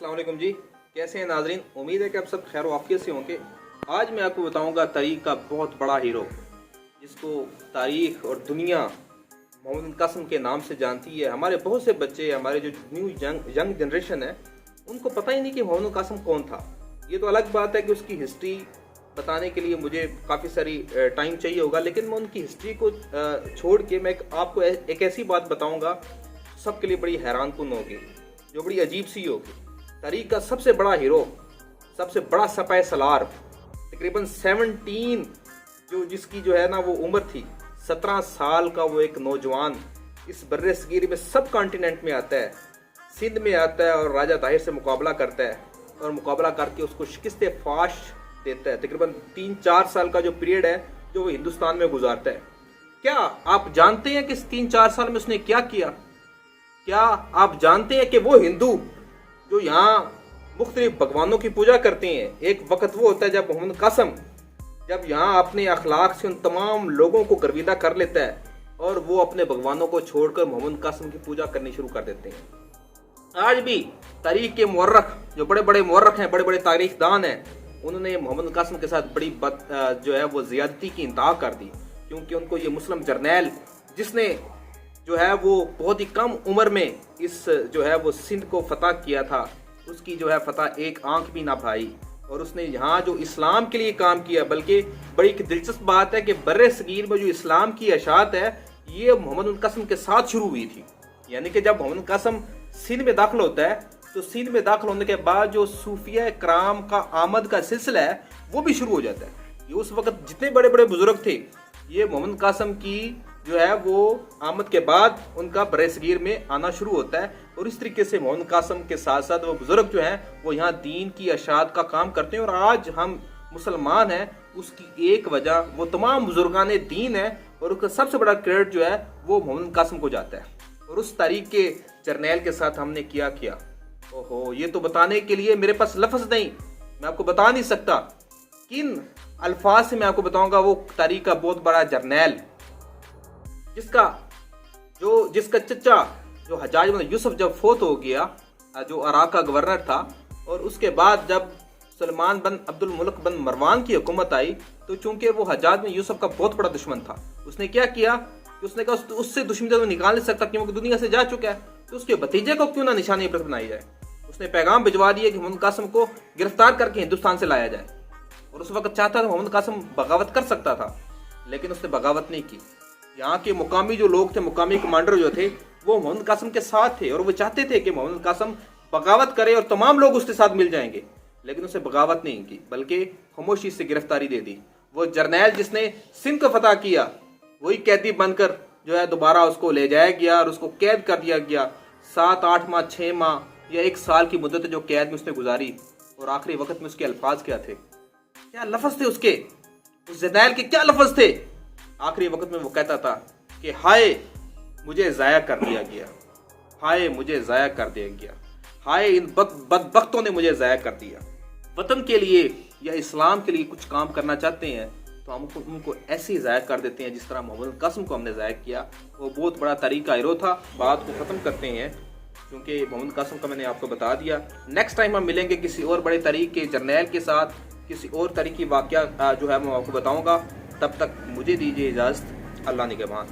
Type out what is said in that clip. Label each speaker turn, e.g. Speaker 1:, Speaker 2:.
Speaker 1: अस्सलाम वालेकुम जी, कैसे हैं नाजरीन। उम्मीद है कि आप सब खैर वाफियत से होंगे। आज मैं आपको बताऊंगा तारीख का बहुत बड़ा हीरो, जिसको तारीख और दुनिया मोहम्मद कासिम के नाम से जानती है। हमारे बहुत से बच्चे, हमारे जो न्यू यंग जनरेशन है, उनको पता ही नहीं कि मोहम्मद कासिम कौन था। ये तो अलग बात है कि उसकी हिस्ट्री बताने के लिए मुझे काफ़ी सारी टाइम चाहिए होगा, लेकिन मैं उनकी हिस्ट्री को छोड़ के मैं आपको एक ऐसी बात बताऊंगा सबके लिए बड़ी हैरानकुन होगी, जो बड़ी अजीब सी होगी। तारीख का सबसे बड़ा हीरो, सबसे बड़ा सपाह सलार, तकरीबन 17 जिसकी जो है ना वो उम्र थी, 17 साल का वो एक नौजवान इस बर्रे सगीर में सब कॉन्टिनेंट में आता है, सिंध में आता है और राजा ताहिर से मुकाबला करता है और मुकाबला करके उसको शिकस्त फाश देता है। तकरीबन 3-4 साल का जो पीरियड है जो वो हिंदुस्तान में गुजारता है। क्या आप जानते हैं कि इस 3-4 साल में उसने क्या किया? क्या आप जानते हैं कि वो हिंदू जो यहाँ मुख्तलिफ भगवानों की पूजा करते हैं, एक वक्त वो होता है जब मोहम्मद कासिम जब यहाँ अपने अखलाक से उन तमाम लोगों को गर्विदा कर लेता है और वो अपने भगवानों को छोड़कर मोहम्मद कासिम की पूजा करनी शुरू कर देते हैं। आज भी तारीख के मुअर्रख, जो बड़े बड़े मुअर्रख हैं, बड़े बड़े तारीखदान हैं, उन्होंने मोहम्मद कासिम के साथ बड़ी जो है वो ज़्यादती की इंतहा कर दी, क्योंकि उनको ये मुस्लिम जर्नैल जिसने जो है वो बहुत ही कम उम्र में इस जो है वो सिंध को फतह किया था, उसकी जो है फतह एक आंख भी ना भाई और उसने यहाँ जो इस्लाम के लिए काम किया। बल्कि बड़ी दिलचस्प बात है कि बर्रे सगीर में जो इस्लाम की अशात है ये मोहम्मद कासिम के साथ शुरू हुई थी। यानी कि जब मोहम्मद कासिम सिंध में दाखिल होता है तो सिंध में दाखिल होने के बाद जो सूफिया कराम का आमद का सिलसिला है वो भी शुरू हो जाता है। ये उस वक्त जितने बड़े बड़े बुजुर्ग थे, ये मोहम्मद कासिम की जो है वो आमद के बाद उनका बर्रे सगीर में आना शुरू होता है और इस तरीके से मोहम्मद कासिम के साथ साथ वो बुजुर्ग जो हैं वो यहाँ दीन की अशात का काम करते हैं। और आज हम मुसलमान हैं, उसकी एक वजह वो तमाम बुजुर्गान दीन है और उसका सबसे बड़ा क्रेडिट जो है वो मोहम्मद कासिम को जाता है। और उस तारीख के जर्नैल के साथ हमने क्या किया, ओहो, ये तो बताने के लिए मेरे पास लफ्ज़ नहीं, मैं आपको बता नहीं सकता किन अल्फाज से मैं आपको बताऊंगा। वो तारीख का बहुत बड़ा जर्नैल जिसका चचा जो हज्जाज बिन यूसुफ जब फोत हो गया, जो इराक का गवर्नर था, और उसके बाद जब सलमान बिन अब्दुल मुल्क बिन मरवान की हुकूमत आई, तो चूंकि वो हज्जाज बिन यूसुफ का बहुत बड़ा दुश्मन था, उसने क्या किया कि उसने कहा उससे दुश्मनी तो निकाल नहीं सकता क्योंकि दुनिया से जा चुका है, तो उसके भतीजे को क्यों ना निशानी इबरत बनाई जाए। उसने पैगाम भिजवा दिया कि मोहम्मद कासिम को गिरफ्तार करके हिंदुस्तान से लाया जाए। और उस वक्त चाहता था मोहम्मद कासिम बगावत कर सकता था, लेकिन उसने बगावत नहीं की। यहाँ के मुकामी जो लोग थे, मुकामी कमांडर जो थे, वो मोहम्मद कासिम के साथ थे और वो चाहते थे कि मोहम्मद कासिम बगावत करे और तमाम लोग उसके साथ मिल जाएंगे, लेकिन उसने बगावत नहीं की बल्कि खामोशी से गिरफ्तारी दे दी। वो जर्नैल जिसने सिंध को फतह किया वही कैदी बनकर जो है दोबारा उसको ले जाया गया और उसको कैद कर दिया गया। 7-8 माह, 6 माह या 1 साल की मुद्दत जो कैद में उसने गुजारी। और आखिरी वक्त में उसके अल्फाज क्या थे, क्या लफ्ज थे उसके, उस जर्नैल के क्या लफ्ज थे। आखिरी वक्त में वो कहता था कि हाय मुझे ज़ाया कर दिया गया, हाय मुझे ज़ाया कर दिया गया, हाय इन बदबख्तों ने मुझे ज़ाया कर दिया। वतन के लिए या इस्लाम के लिए कुछ काम करना चाहते हैं तो हम उनको ऐसे ही ज़ाया कर देते हैं जिस तरह मोहम्मद कासिम को हमने ज़ाया किया। वो बहुत बड़ा तारीख का हीरो था। बात को ख़त्म करते हैं क्योंकि मोहम्मद कासिम का मैंने आपको बता दिया। नेक्स्ट टाइम हम मिलेंगे किसी और बड़े तारीख के जर्नैल के साथ, किसी और तारीखी वाक़या जो है मैं आपको बताऊँगा। तब तक मुझे दीजिए इजाज़त। अल्लाह निगहबान।